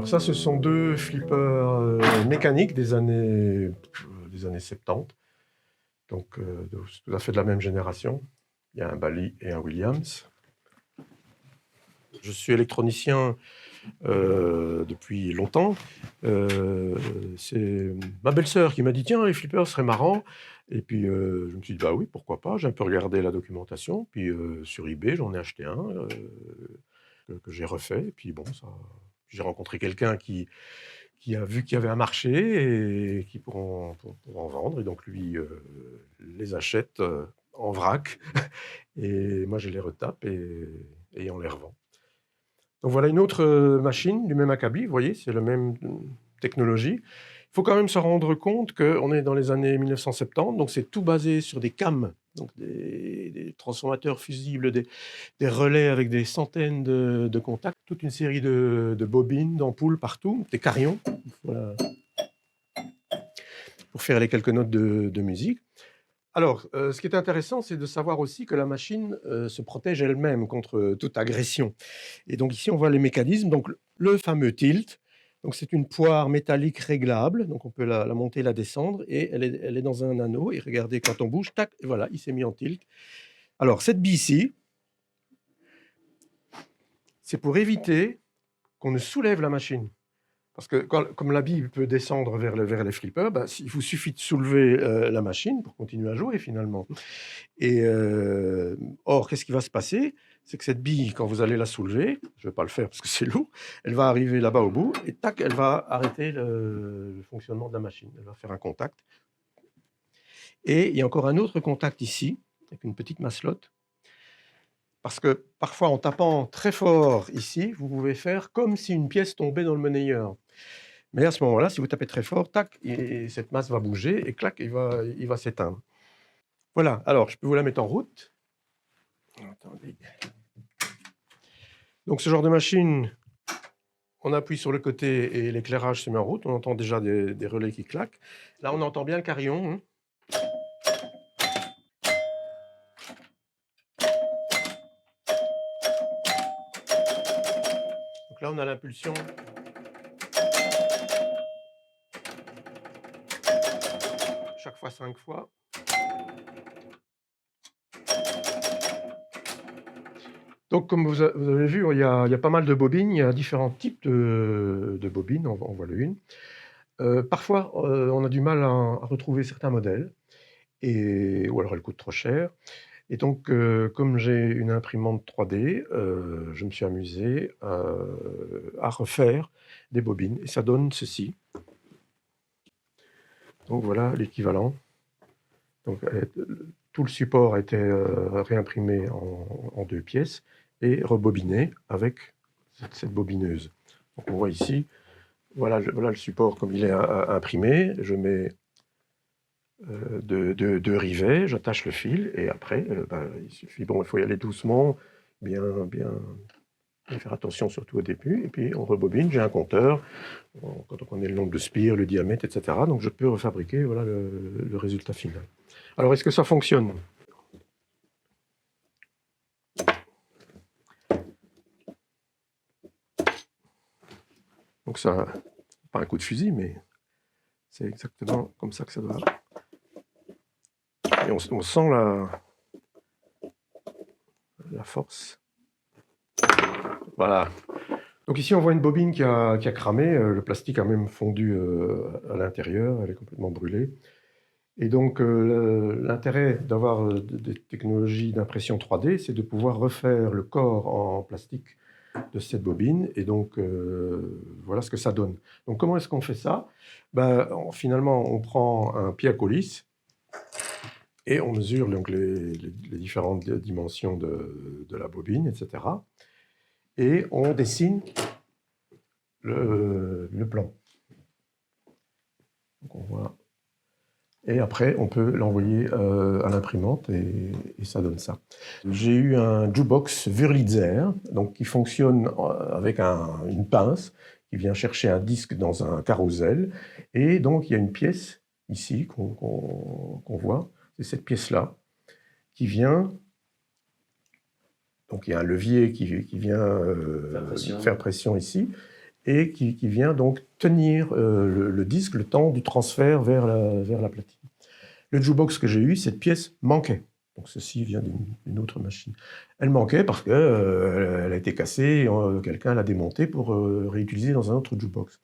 Alors ça, ce sont deux flippers mécaniques des années 70, donc tout à fait de la même génération. Il y a un Bally et un Williams. Je suis électronicien depuis longtemps. C'est ma belle-sœur qui m'a dit « Tiens, les flippers seraient marrants ». Et puis je me suis dit « Bah oui, pourquoi pas ». J'ai un peu regardé la documentation, puis sur eBay, j'en ai acheté un que j'ai refait. Et puis bon, j'ai rencontré quelqu'un qui a vu qu'il y avait un marché et qui pour en vendre. Et donc lui les achète en vrac. Et moi, je les retape et on les revend. Donc voilà une autre machine du même acabit, vous voyez, c'est la même technologie. Il faut quand même se rendre compte qu'on est dans les années 1970, donc c'est tout basé sur des CAM, donc des transformateurs fusibles, des relais avec des centaines de contacts, toute une série de bobines, d'ampoules partout, des carillons, voilà, pour faire les quelques notes de musique. Alors, ce qui est intéressant, c'est de savoir aussi que la machine se protège elle-même contre toute agression. Et donc ici, on voit les mécanismes. Donc le fameux tilt, donc c'est une poire métallique réglable, donc on peut la monter, la descendre, et elle est dans un anneau. Et regardez, quand on bouge, tac, et voilà, il s'est mis en tilt. Alors cette bille-ci, c'est pour éviter qu'on ne soulève la machine. Parce que comme la bille peut descendre vers les flippers, il vous suffit de soulever la machine pour continuer à jouer finalement. Et or, qu'est-ce qui va se passer? C'est que cette bille, quand vous allez la soulever, je ne vais pas le faire parce que c'est lourd, elle va arriver là-bas au bout et tac, elle va arrêter le fonctionnement de la machine. Elle va faire un contact. Et il y a encore un autre contact ici, avec une petite masselotte. Parce que parfois, en tapant très fort ici, vous pouvez faire comme si une pièce tombait dans le monnayeur. Mais à ce moment-là, si vous tapez très fort, tac, et cette masse va bouger et clac, il va s'éteindre. Voilà, alors je peux vous la mettre en route. Attendez. Donc ce genre de machine, on appuie sur le côté et l'éclairage se met en route. On entend déjà des relais qui claquent. Là, on entend bien le carillon. Donc là, on a l'impulsion. Chaque fois 5 fois. Donc, comme vous avez vu, il y a pas mal de bobines. Il y a différents types de bobines. On voit une. Parfois, on a du mal à retrouver certains modèles. Ou alors, elles coûtent trop cher. Et donc, comme j'ai une imprimante 3D, je me suis amusé à refaire des bobines. Et ça donne ceci. Donc voilà l'équivalent. Donc, tout le support a été réimprimé en 2 pièces et rebobiné avec cette bobineuse. Donc on voit ici, voilà le support comme il est imprimé. Je mets deux rivets, j'attache le fil et après, il suffit, il faut y aller doucement, bien faire attention surtout au début, et puis on rebobine. J'ai un compteur, quand on connaît le nombre de spires, le diamètre, etc. Donc je peux refabriquer, voilà le résultat final. Alors est-ce que ça fonctionne? Donc ça, pas un coup de fusil, mais c'est exactement comme ça que ça doit. Et on sent la force. Voilà. Donc ici, on voit une bobine qui a cramé. Le plastique a même fondu à l'intérieur. Elle est complètement brûlée. Et donc, l'intérêt d'avoir des technologies d'impression 3D, c'est de pouvoir refaire le corps en plastique de cette bobine. Et donc, voilà ce que ça donne. Donc, comment est-ce qu'on fait ça? Finalement, on prend un pied à coulisse et on mesure donc les différentes dimensions de la bobine, etc. Et on dessine le plan. Donc, on voit. Et après, on peut l'envoyer à l'imprimante et ça donne ça. J'ai eu un jukebox Wurlitzer, donc qui fonctionne avec une pince qui vient chercher un disque dans un carrousel. Et donc, il y a une pièce ici qu'on voit. C'est cette pièce-là qui vient. Donc, il y a un levier qui vient faire pression ici. et qui vient donc tenir le disque le temps du transfert vers la platine. Le jukebox que j'ai eu, cette pièce manquait. Donc ceci vient d'une autre machine. Elle manquait parce qu'elle a été cassée, quelqu'un l'a démontée pour réutiliser dans un autre jukebox.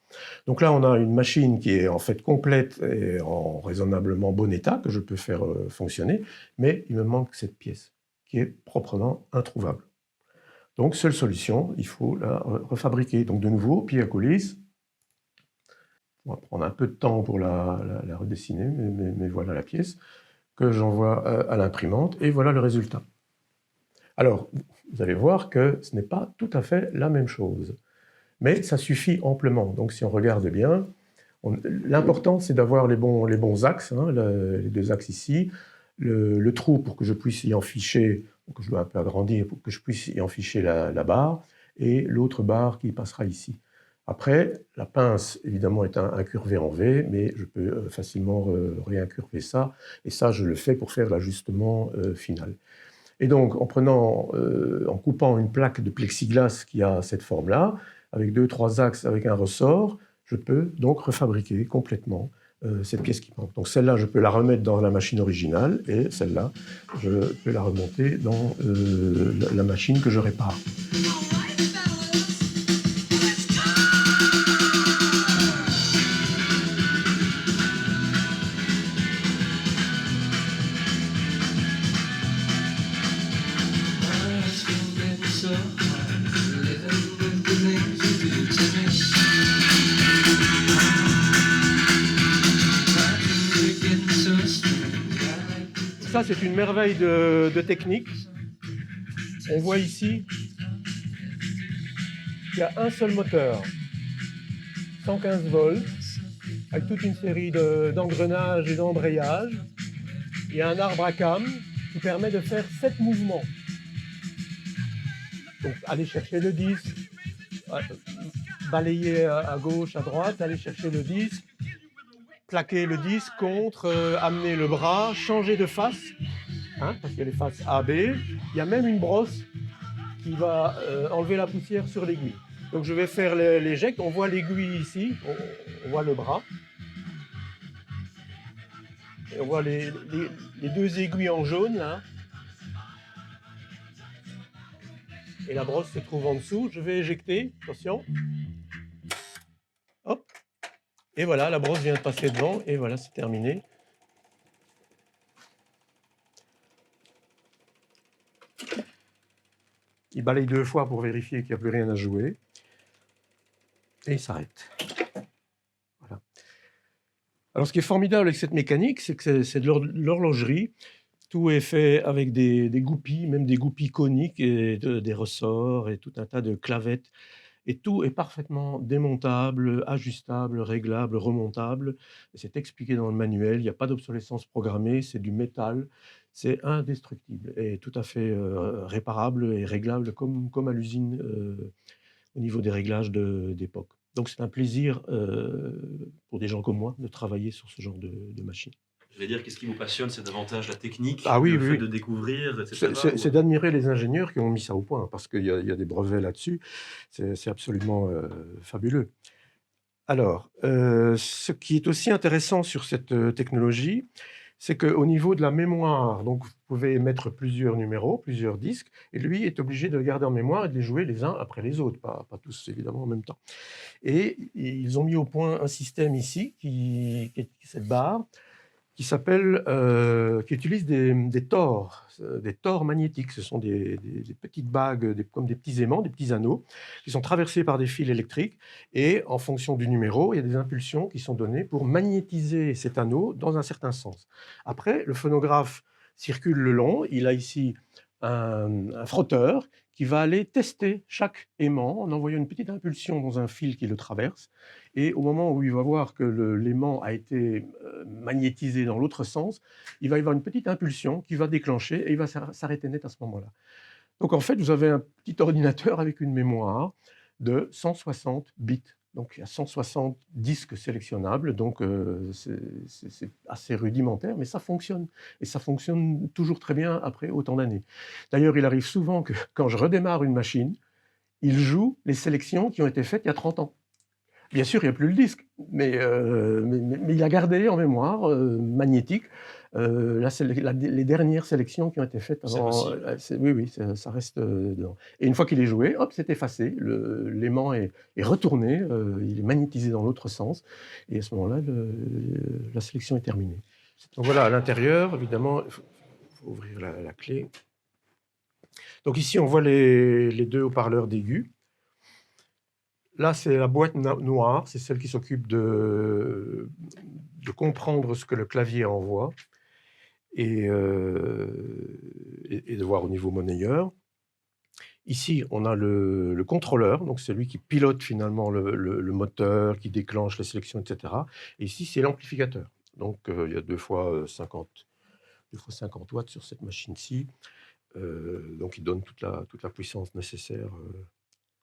Donc là, on a une machine qui est en fait complète et en raisonnablement bon état, que je peux faire fonctionner, mais il me manque cette pièce, qui est proprement introuvable. Donc, seule solution, il faut la refabriquer. Donc de nouveau, pied à coulisse. On va prendre un peu de temps pour la redessiner, mais voilà la pièce que j'envoie à l'imprimante, et voilà le résultat. Alors, vous allez voir que ce n'est pas tout à fait la même chose, mais ça suffit amplement. Donc si on regarde bien, l'important c'est d'avoir les bons axes, hein, les deux axes ici, le trou pour que je puisse y enficher, que je dois un peu agrandir pour que je puisse y enficher la barre, et l'autre barre qui passera ici. Après, la pince, évidemment, est incurvée en V, mais je peux facilement réincurver ça, et ça, je le fais pour faire l'ajustement final. Et donc, en coupant une plaque de plexiglas qui a cette forme-là, avec 2-3 axes, avec un ressort, je peux donc refabriquer complètement cette pièce qui manque. Donc celle-là, je peux la remettre dans la machine originale, et celle-là, je peux la remonter dans la machine que je répare. Ça, c'est une merveille de technique. On voit ici qu'il y a un seul moteur, 115 volts, avec toute une série d'engrenages et d'embrayages. Il y a un arbre à cames qui permet de faire 7 mouvements. Donc, aller chercher le disque, balayer à gauche, à droite, aller chercher le disque, plaquer le disque contre, amener le bras, changer de face, hein, parce qu'il y a les faces A, B. Il y a même une brosse qui va enlever la poussière sur l'aiguille. Donc je vais faire l'éjecte, on voit l'aiguille ici, on voit le bras. Et on voit les 2 aiguilles en jaune là. Et la brosse se trouve en dessous. Je vais éjecter, attention. Hop. Et voilà, la brosse vient de passer devant, et voilà, c'est terminé. Il balaye 2 fois pour vérifier qu'il n'y a plus rien à jouer. Et il s'arrête. Voilà. Alors ce qui est formidable avec cette mécanique, c'est que c'est de l'horlogerie. Tout est fait avec des goupilles, même des goupilles coniques, et des ressorts, et tout un tas de clavettes. Et tout est parfaitement démontable, ajustable, réglable, remontable. C'est expliqué dans le manuel, il n'y a pas d'obsolescence programmée, c'est du métal, c'est indestructible et tout à fait réparable et réglable comme à l'usine au niveau des réglages d'époque. Donc c'est un plaisir pour des gens comme moi de travailler sur ce genre de machine. Je vais dire, qu'est-ce qui vous passionne? C'est davantage la technique, oui, le oui, fait oui. de découvrir, etc. C'est d'admirer les ingénieurs qui ont mis ça au point, parce qu'il y a des brevets là-dessus. C'est absolument fabuleux. Alors, ce qui est aussi intéressant sur cette technologie, c'est qu'au niveau de la mémoire, donc vous pouvez mettre plusieurs numéros, plusieurs disques, et lui est obligé de les garder en mémoire et de les jouer les uns après les autres, pas tous évidemment en même temps. Et ils ont mis au point un système ici, qui est cette barre, qui utilise des tors magnétiques. Ce sont des petites bagues, comme des petits aimants, des petits anneaux, qui sont traversés par des fils électriques, et en fonction du numéro, il y a des impulsions qui sont données pour magnétiser cet anneau dans un certain sens. Après, le phonographe circule le long, il a ici un frotteur qui va aller tester chaque aimant en envoyant une petite impulsion dans un fil qui le traverse, et au moment où il va voir que l'aimant a été magnétisé dans l'autre sens, il va y avoir une petite impulsion qui va déclencher, et il va s'arrêter net à ce moment-là. Donc en fait, vous avez un petit ordinateur avec une mémoire de 160 bits. Donc il y a 160 disques sélectionnables, donc c'est assez rudimentaire, mais ça fonctionne. Et ça fonctionne toujours très bien après autant d'années. D'ailleurs, il arrive souvent que quand je redémarre une machine, il joue les sélections qui ont été faites il y a 30 ans. Bien sûr, il n'y a plus le disque, mais il a gardé en mémoire magnétique les dernières sélections qui ont été faites avant. Oui, ça reste dedans. Et une fois qu'il est joué, hop, c'est effacé. L'aimant est retourné, il est magnétisé dans l'autre sens. Et à ce moment-là, la sélection est terminée. Donc voilà, à l'intérieur, évidemment, il faut ouvrir la clé. Donc ici, on voit les deux haut-parleurs d'aigu. Là, c'est la boîte noire, c'est celle qui s'occupe de comprendre ce que le clavier envoie et de voir au niveau monnayeur. Ici, on a le contrôleur, donc c'est lui qui pilote finalement le moteur, qui déclenche les sélections, etc. Et ici, c'est l'amplificateur. Donc, il y a 2 fois 50 watts sur cette machine-ci. Donc, il donne toute la puissance nécessaire.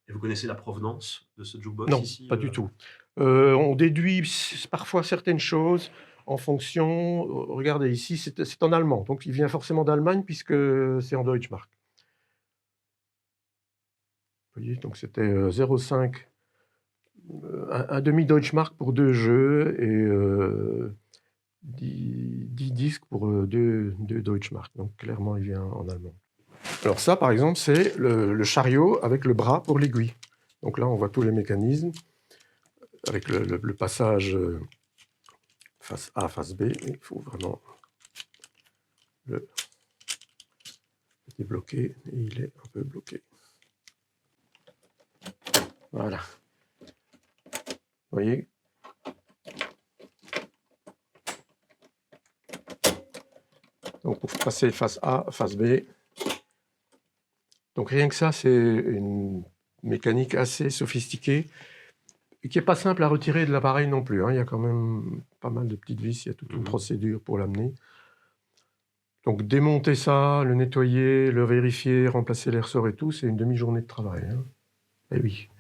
Et vous connaissez la provenance de ce jukebox Non, ici? pas du tout. On déduit parfois certaines choses en fonction. Regardez ici, c'est en allemand, donc il vient forcément d'Allemagne puisque c'est en Deutschmark. Vous voyez, donc c'était 0,5, un demi Deutschmark pour 2 jeux et 10 disques pour 2 Deutschmark. Donc clairement, il vient en allemand. Alors ça, par exemple, c'est le chariot avec le bras pour l'aiguille. Donc là, on voit tous les mécanismes avec le passage face A, face B. Il faut vraiment le débloquer et il est un peu bloqué. Voilà. Vous voyez? Donc pour passer face A, face B. Donc rien que ça, c'est une mécanique assez sophistiquée et qui n'est pas simple à retirer de l'appareil non plus. Hein. Il y a quand même pas mal de petites vis, il y a toute une procédure pour l'amener. Donc démonter ça, le nettoyer, le vérifier, remplacer les ressorts et tout, c'est une demi-journée de travail. Hein. Eh oui.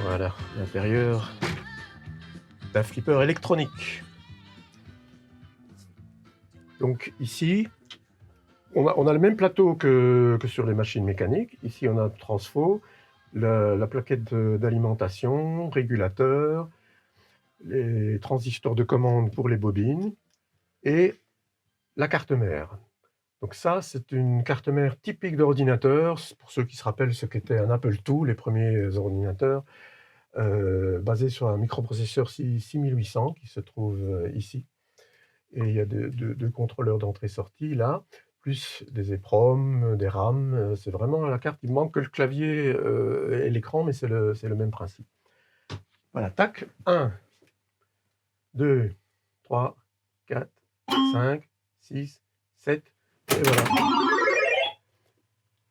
Voilà, l'intérieur d'un flipper électronique. Donc ici, on a le même plateau que sur les machines mécaniques. Ici, on a le transfo, la plaquette d'alimentation, régulateur, les transistors de commande pour les bobines et la carte mère. Donc ça, c'est une carte mère typique d'ordinateur, pour ceux qui se rappellent ce qu'était un Apple II, les premiers ordinateurs, basés sur un microprocesseur 6800 qui se trouve ici. Et il y a deux contrôleurs d'entrée-sortie là, plus des EPROM, des RAM. C'est vraiment la carte, il manque que le clavier et l'écran, mais c'est le même principe. Voilà, tac, 1, 2, 3, 4, 5, 6, 7, et voilà.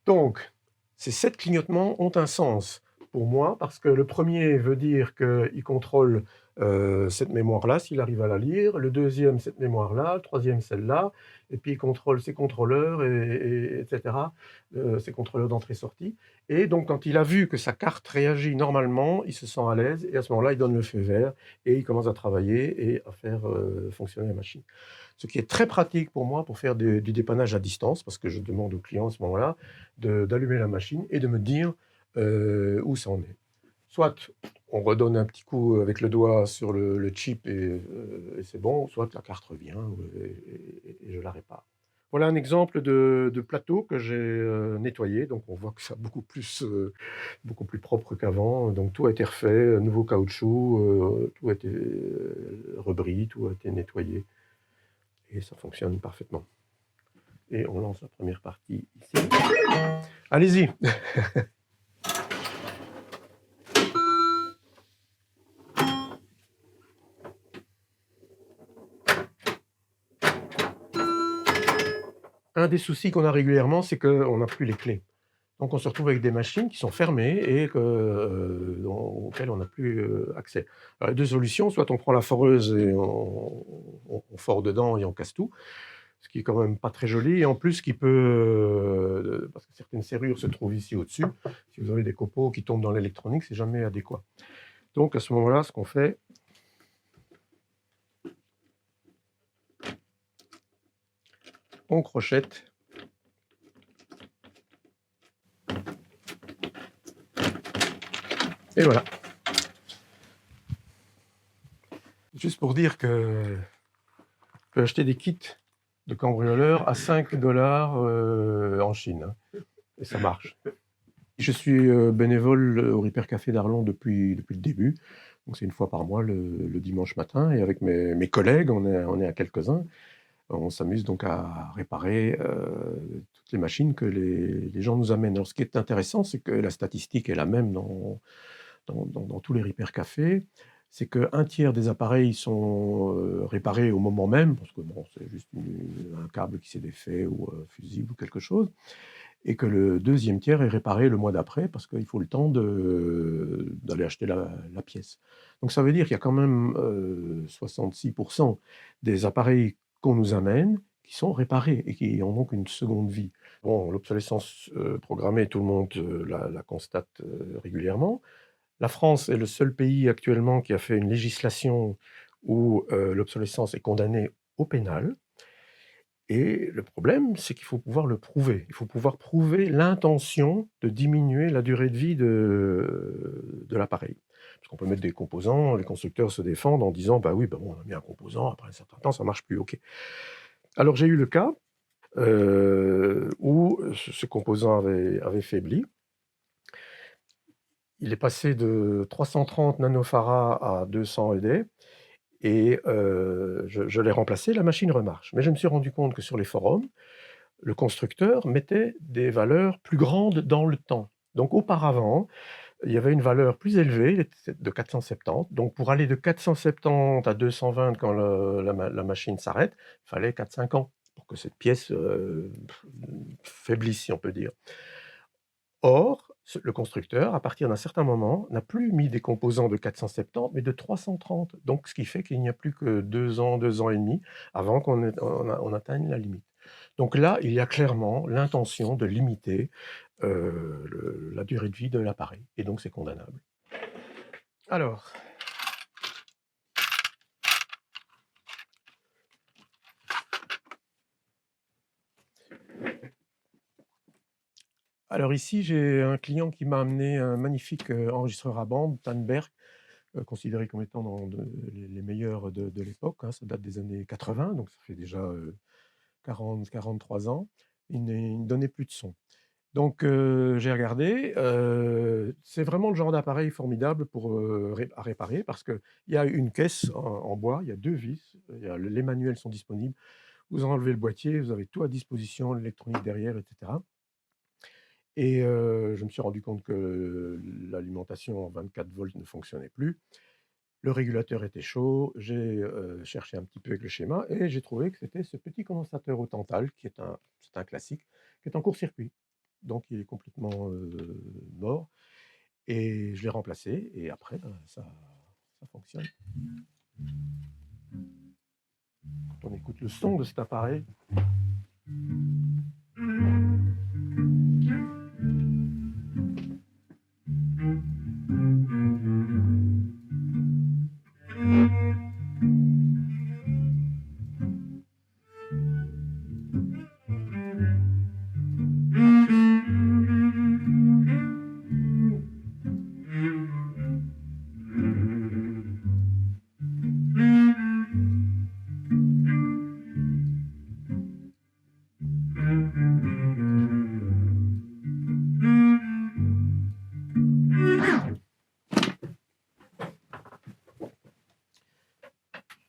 Donc, ces 7 clignotements ont un sens pour moi, parce que le premier veut dire qu'il contrôle cette mémoire-là, s'il arrive à la lire, le deuxième, cette mémoire-là, le troisième, celle-là, et puis il contrôle ses contrôleurs, etc., ses contrôleurs d'entrée-sortie. Et donc, quand il a vu que sa carte réagit normalement, il se sent à l'aise, et à ce moment-là, il donne le feu vert, et il commence à travailler et à faire fonctionner la machine. Ce qui est très pratique pour moi pour faire du dépannage à distance, parce que je demande au client à ce moment-là d'allumer la machine et de me dire où ça en est. Soit on redonne un petit coup avec le doigt sur le chip et c'est bon, soit la carte revient et je la répare. Voilà un exemple de plateau que j'ai nettoyé, donc on voit que c'est beaucoup plus propre qu'avant. Donc tout a été refait, nouveau caoutchouc, tout a été rebris, tout a été nettoyé et ça fonctionne parfaitement. Et on lance la première partie ici. Allez-y. Un des soucis qu'on a régulièrement, c'est qu'on n'a plus les clés. Donc on se retrouve avec des machines qui sont fermées et auxquelles on n'a plus accès. Alors, il y a deux solutions, soit on prend la foreuse et on fore dedans et on casse tout, ce qui est quand même pas très joli, et en plus qui peut, parce que certaines serrures se trouvent ici au-dessus, si vous avez des copeaux qui tombent dans l'électronique, c'est jamais adéquat. Donc à ce moment-là, ce qu'on fait, on crochette. Et voilà. Juste pour dire que je peux acheter des kits de cambrioleurs à 5 dollars en Chine, hein, et ça marche. Je suis bénévole au Repair Café d'Arlon depuis le début. Donc c'est une fois par mois le dimanche matin, et avec mes collègues, on est à quelques-uns. On s'amuse donc à réparer toutes les machines que les gens nous amènent. Alors ce qui est intéressant, c'est que la statistique est la même dans tous les Repair Cafés. C'est qu'un tiers des appareils sont réparés au moment même, parce que bon, c'est juste un câble qui s'est défait ou fusible ou quelque chose, et que le deuxième tiers est réparé le mois d'après, parce qu'il faut le temps d'aller acheter la pièce. Donc ça veut dire qu'il y a quand même 66% des appareils qu'on nous amène qui sont réparés et qui ont donc une seconde vie. Bon, l'obsolescence programmée, tout le monde la constate régulièrement. La France est le seul pays actuellement qui a fait une législation où l'obsolescence est condamnée au pénal. Et le problème, c'est qu'il faut pouvoir le prouver. Il faut pouvoir prouver l'intention de diminuer la durée de vie de l'appareil. Parce qu'on peut mettre des composants, les constructeurs se défendent en disant bah oui, bah bon, on a mis un composant, après un certain temps, ça ne marche plus. OK. Alors j'ai eu le cas où ce composant avait faibli. Il est passé de 330 nanofarads à 200 ED, et je l'ai remplacé, la machine remarche. Mais je me suis rendu compte que sur les forums, le constructeur mettait des valeurs plus grandes dans le temps. Donc auparavant, il y avait une valeur plus élevée, de 470. Donc pour aller de 470 à 220 quand la machine s'arrête, il fallait 4-5 ans pour que cette pièce faiblisse, si on peut dire. Or, le constructeur, à partir d'un certain moment, n'a plus mis des composants de 470, mais de 330. Donc, ce qui fait qu'il n'y a plus que 2 ans, 2 ans et demi avant qu'on atteigne la limite. Donc là, il y a clairement l'intention de limiter la durée de vie de l'appareil, et donc c'est condamnable. Alors, ici, j'ai un client qui m'a amené un magnifique enregistreur à bande, Tandberg, considéré comme étant les meilleurs de l'époque, hein. Ça date des années 80, donc ça fait déjà 43 ans. Il ne donnait plus de son. Donc j'ai regardé, c'est vraiment le genre d'appareil formidable à réparer, parce qu'il y a une caisse en bois, il y a 2 vis, les manuels sont disponibles. Vous enlevez le boîtier, vous avez tout à disposition, l'électronique derrière, etc. Et je me suis rendu compte que l'alimentation en 24 volts ne fonctionnait plus. Le régulateur était chaud, j'ai cherché un petit peu avec le schéma, et j'ai trouvé que c'était ce petit condensateur au Tantal, c'est un classique, qui est en court-circuit. Donc il est complètement mort, et je l'ai remplacé, et après, ben, ça fonctionne. Quand on écoute le son de cet appareil.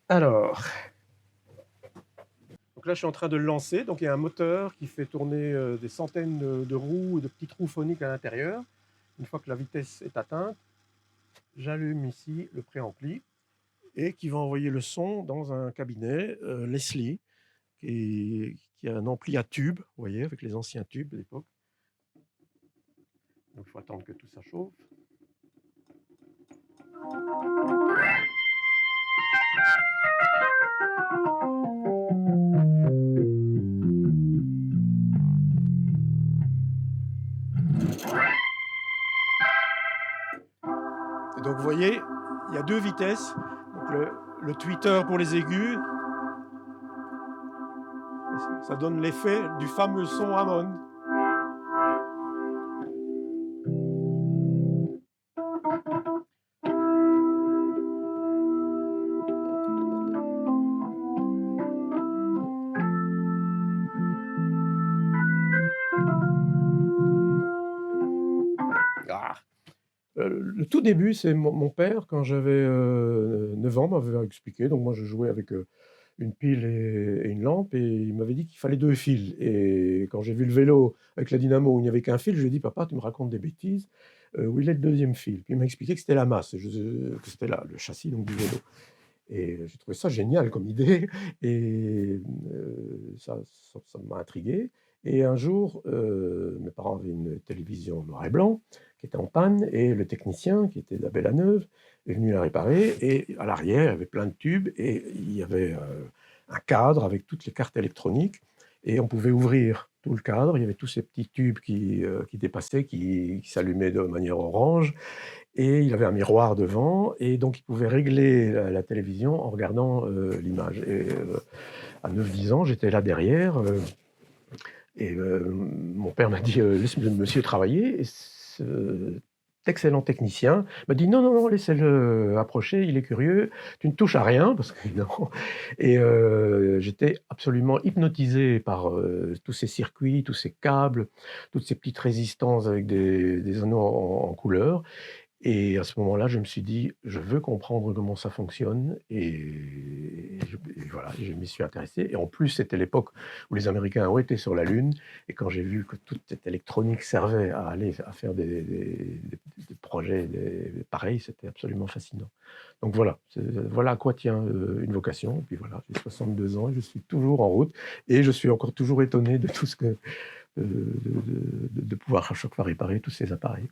Alors, donc là, je suis en train de le lancer. Donc, il y a un moteur qui fait tourner des centaines de roues, de petits trous phoniques à l'intérieur. Une fois que la vitesse est atteinte, j'allume ici le préampli, et qui va envoyer le son dans un cabinet Leslie, qui a un ampli à tube, vous voyez, avec les anciens tubes de l'époque. Donc il faut attendre que tout ça chauffe. Et donc vous voyez, il y a 2 vitesses. Donc le tweeter pour les aigus, et ça donne l'effet du fameux son Hammond. Ah. Le tout début, c'est mon père, quand j'avais 9 ans, m'avait expliqué. Donc moi, je jouais avec une pile et une lampe, et il m'avait dit qu'il fallait 2 fils. Et quand j'ai vu le vélo avec la dynamo où il n'y avait qu'un fil, je lui ai dit: «Papa, tu me racontes des bêtises, où il est le deuxième fil?» Puis il m'a expliqué que c'était la masse, que c'était le châssis donc du vélo. Et j'ai trouvé ça génial comme idée, et ça m'a intrigué. Et un jour, mes parents avaient une télévision noir et blanc qui était en panne, et le technicien, qui était d'Abel à Neuve, est venu la réparer, et à l'arrière, il y avait plein de tubes, et il y avait, un cadre avec toutes les cartes électroniques, et on pouvait ouvrir tout le cadre. Il y avait tous ces petits tubes qui dépassaient, qui s'allumaient de manière orange, et il avait un miroir devant, et donc il pouvait régler la télévision en regardant, l'image. Et à 9-10 ans, j'étais là derrière, mon père m'a dit: «Laisse le monsieur travailler», et cet excellent technicien m'a dit: «Non, non, non, laissez-le approcher, il est curieux, tu ne touches à rien», parce qu'évidemment, et j'étais absolument hypnotisé par, tous ces circuits, tous ces câbles, toutes ces petites résistances avec des anneaux en couleur. Et à ce moment-là, je me suis dit: «Je veux comprendre comment ça fonctionne», et voilà, je m'y suis intéressé. Et en plus, c'était l'époque où les Américains ont été sur la Lune, et quand j'ai vu que toute cette électronique servait à faire des projets pareils, c'était absolument fascinant. Donc voilà, voilà à quoi tient, une vocation. Et puis voilà, j'ai 62 ans et je suis toujours en route, et je suis encore toujours étonné de tout ce que de pouvoir à chaque fois réparer tous ces appareils.